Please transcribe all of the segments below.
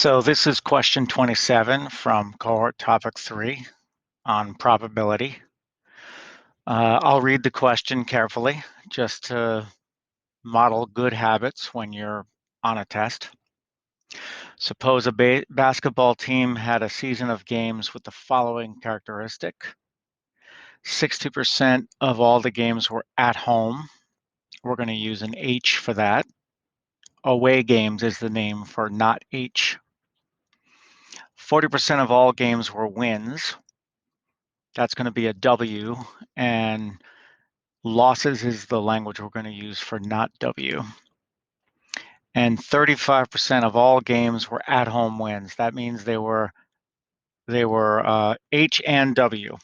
So this is question 27 from cohort topic 3 on probability. I'll read the question carefully just to model good habits when you're on a test. Suppose a basketball team had a season of games with the following characteristic. 60% of all the games were at home. We're going to use an H for that. Away games is the name for not H. 40% of all games were wins. That's going to be a W, and losses is the language we're going to use for not W. And 35% of all games were at-home wins. That means they were H and W.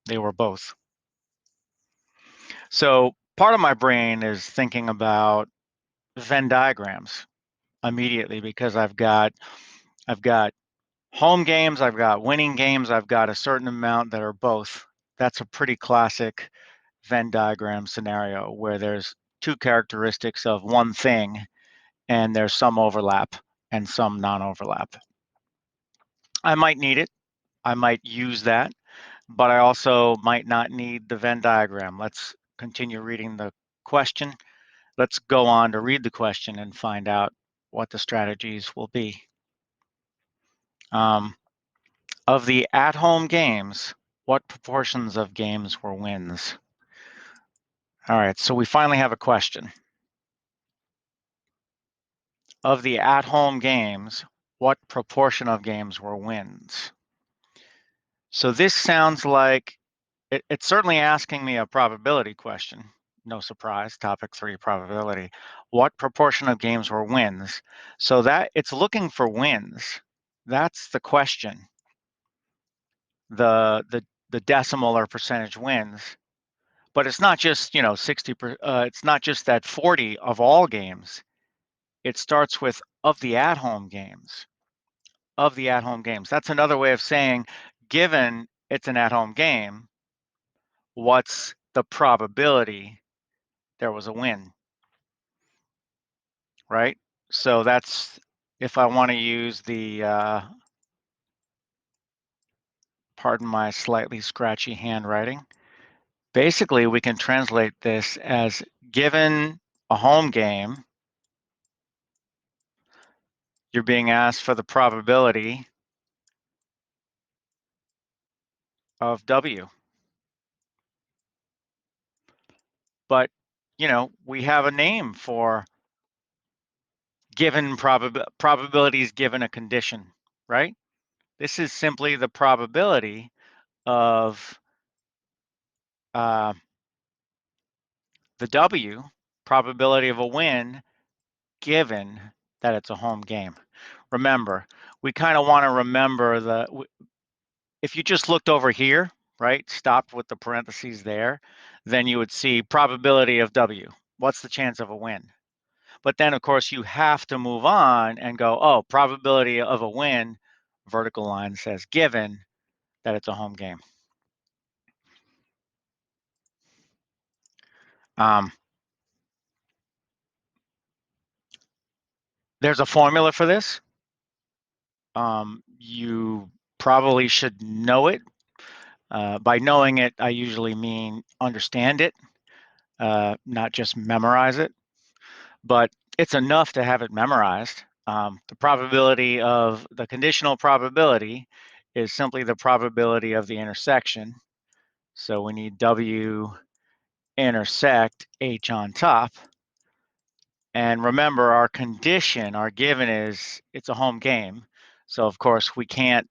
They were both. So part of my brain is thinking about Venn diagrams immediately because I've got home games, I've got winning games, I've got a certain amount that are both. That's a pretty classic Venn diagram scenario where there's two characteristics of one thing and there's some overlap and some non-overlap. I might need it. I might use that, but I also might not need the Venn diagram. Let's continue reading the question. Let's go on to read the question and find out what the strategies will be. Of the at-home games, what proportions of games were wins? All right, so we finally have a question. Of the at-home games, what proportion of games were wins? So this sounds like it's certainly asking me a probability question. No surprise, topic 3, probability. What proportion of games were wins? So that it's looking for wins. That's the question. The decimal or percentage wins. But it's not just, 60 it's not just that 40 of all games. It starts with of the at-home games. Of the at-home games. That's another way of saying, given it's an at-home game, what's the probability there was a win, right? So that's, if I want to use the, pardon my slightly scratchy handwriting, basically we can translate this as given a home game, you're being asked for the probability of W. But, we have a name for given probabilities given a condition, right? This is simply the probability of the W, probability of a win, given that it's a home game. Remember, we kind of want to remember if you just looked over here, right, stopped with the parentheses there, then you would see probability of W. What's the chance of a win? But then, of course, you have to move on and go, oh, probability of a win, vertical line says given that it's a home game. There's a formula for this. You probably should know it. By knowing it, I usually mean understand it, not just memorize it. But it's enough to have it memorized. The probability of the conditional probability is simply the probability of the intersection. So we need W intersect H on top. And remember, our condition, our given is it's a home game. So of course we can't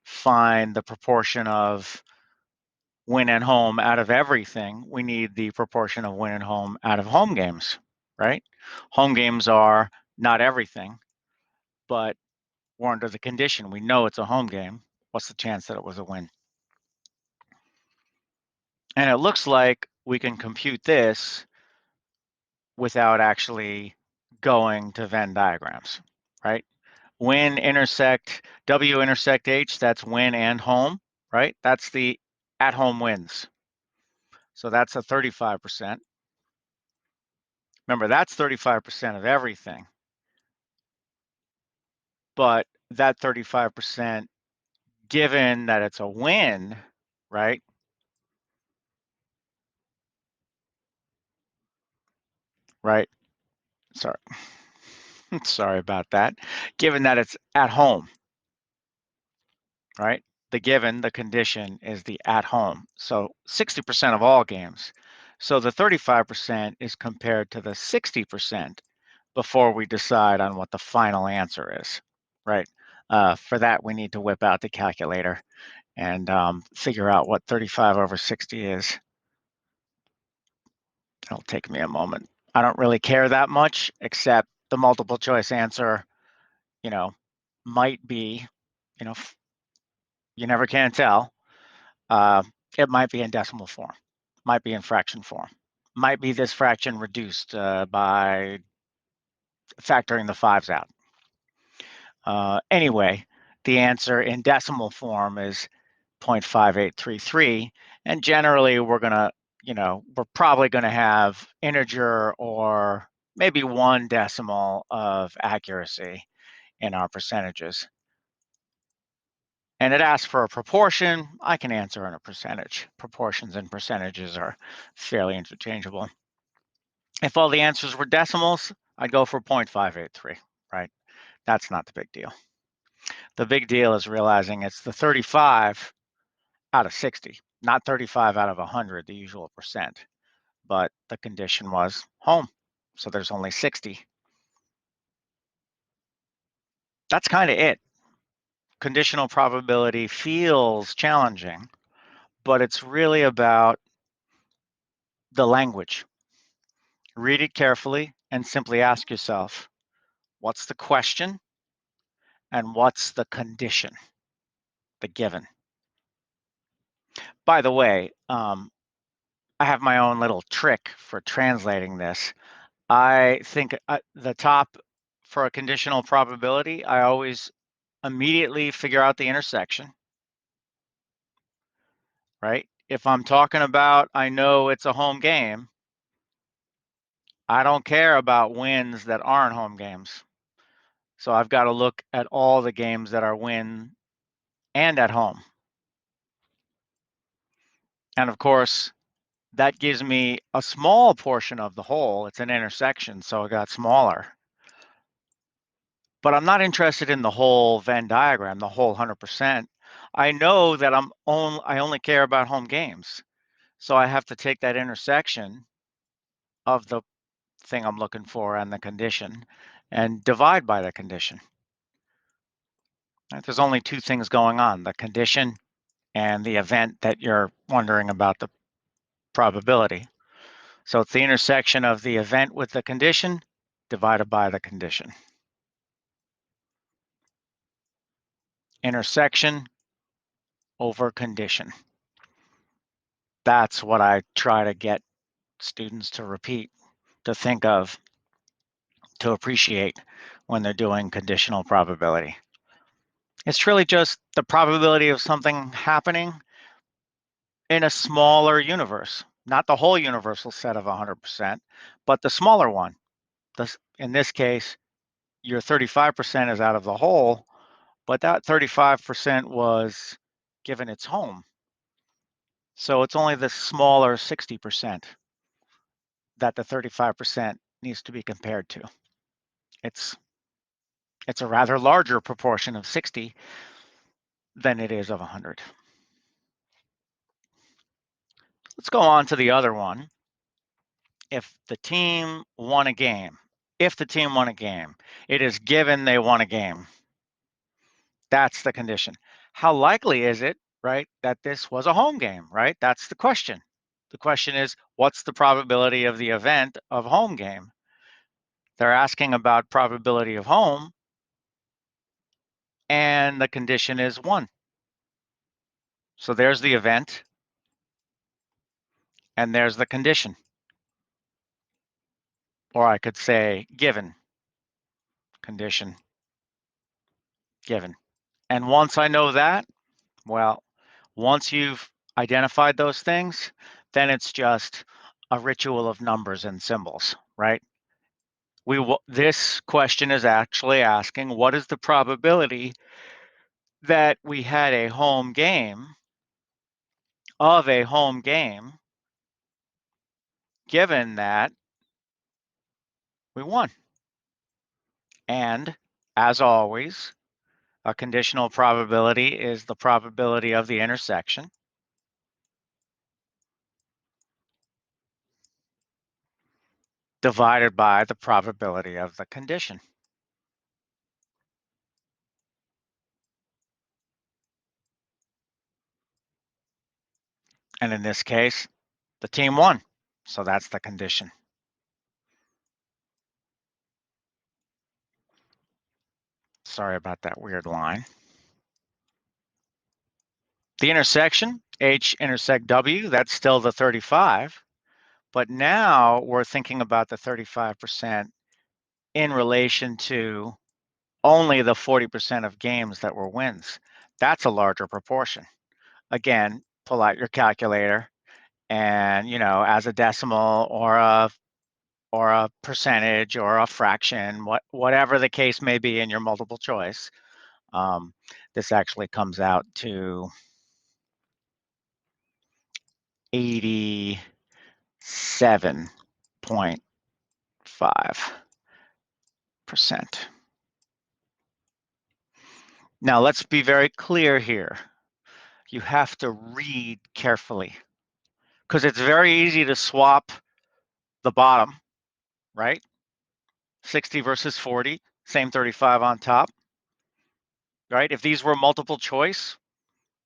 find the proportion of win and home out of everything. We need the proportion of win and home out of home games, right? Home games are not everything, but we're under the condition. We know it's a home game. What's the chance that it was a win? And it looks like we can compute this without actually going to Venn diagrams, right? Win intersect, W intersect H, that's win and home, right? That's the at-home wins. So that's a 35%. Remember, that's 35% of everything. But that 35%, given that it's a win, right? Right. Sorry. Sorry about that. Given that it's at home, right? The condition is the at home. So 60% of all games. So the 35% is compared to the 60% before we decide on what the final answer is, right? For that, we need to whip out the calculator and figure out what 35 over 60 is. It'll take me a moment. I don't really care that much, except the multiple choice answer, you know, might be, you know, you never can tell. Uh, it might be in decimal form, might be in fraction form, might be this fraction reduced by factoring the fives out. Anyway, the answer in decimal form is 0.5833, and generally we're probably going to have integer or maybe one decimal of accuracy in our percentages. And it asks for a proportion. I can answer in a percentage. Proportions and percentages are fairly interchangeable. If all the answers were decimals, I'd go for 0.583, right? That's not the big deal. The big deal is realizing it's the 35 out of 60, not 35 out of 100, the usual percent. But the condition was home, so there's only 60. That's kind of it. Conditional probability feels challenging, but it's really about the language. Read it carefully and simply ask yourself, what's the question and what's the condition, the given? By the way, I have my own little trick for translating this. I think the top for a conditional probability, I always immediately figure out the intersection, right? If I'm talking about, I know it's a home game, I don't care about wins that aren't home games. So I've got to look at all the games that are win and at home. And of course, that gives me a small portion of the whole. It's an intersection, so it got smaller. But I'm not interested in the whole Venn diagram, the whole 100%. I know that I only care about home games. So I have to take that intersection of the thing I'm looking for and the condition and divide by the condition. Right? There's only two things going on, the condition and the event that you're wondering about the probability. So it's the intersection of the event with the condition divided by the condition. Intersection over condition. That's what I try to get students to repeat, to think of, to appreciate when they're doing conditional probability. It's really just the probability of something happening in a smaller universe, not the whole universal set of 100%, but the smaller one. In this case, your 35% is out of the whole, but that 35% was given its home. So it's only the smaller 60% that the 35% needs to be compared to. It's a rather larger proportion of 60 than it is of 100. Let's go on to the other one. If the team won a game, it is given they won a game. That's the condition. How likely is it, right, that this was a home game, right? That's the question. The question is, what's the probability of the event of home game? They're asking about probability of home, and the condition is 1. So there's the event, and there's the condition. Or I could say given, condition, given. And once I know that, well, once you've identified those things, then it's just a ritual of numbers and symbols, right? This question is actually asking, what is the probability that we had a home game given that we won? And as always, a conditional probability is the probability of the intersection divided by the probability of the condition. And in this case, the team won. So that's the condition. Sorry about that weird line. The intersection, H intersect W, that's still the 35. But now we're thinking about the 35% in relation to only the 40% of games that were wins. That's a larger proportion. Again, pull out your calculator and, as a decimal or a percentage or a fraction, whatever the case may be in your multiple choice, this actually comes out to 87.5%. Now let's be very clear here. You have to read carefully because it's very easy to swap the bottom, right? 60 versus 40, same 35 on top, right? If these were multiple choice,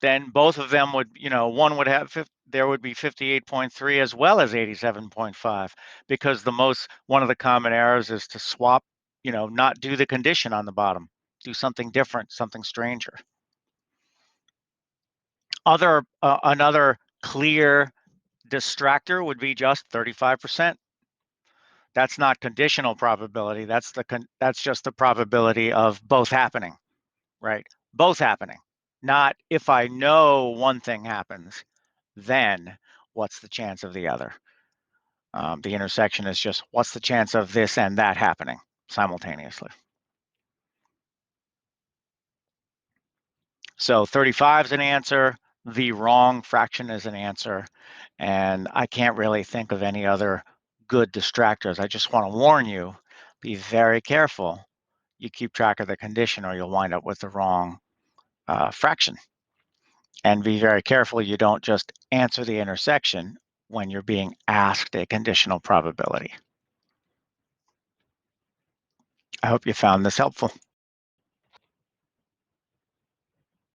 then both of them would, one would have, there would be 58.3 as well as 87.5, because one of the common errors is to swap, not do the condition on the bottom, do something different, something stranger. Another clear distractor would be just 35%. That's not conditional probability. That's just the probability of both happening, right? Both happening. Not if I know one thing happens, then what's the chance of the other? The intersection is just what's the chance of this and that happening simultaneously. So 35 is an answer. The wrong fraction is an answer. And I can't really think of any other good distractors. I just want to warn you, be very careful. You keep track of the condition or you'll wind up with the wrong fraction. And be very careful you don't just answer the intersection when you're being asked a conditional probability. I hope you found this helpful.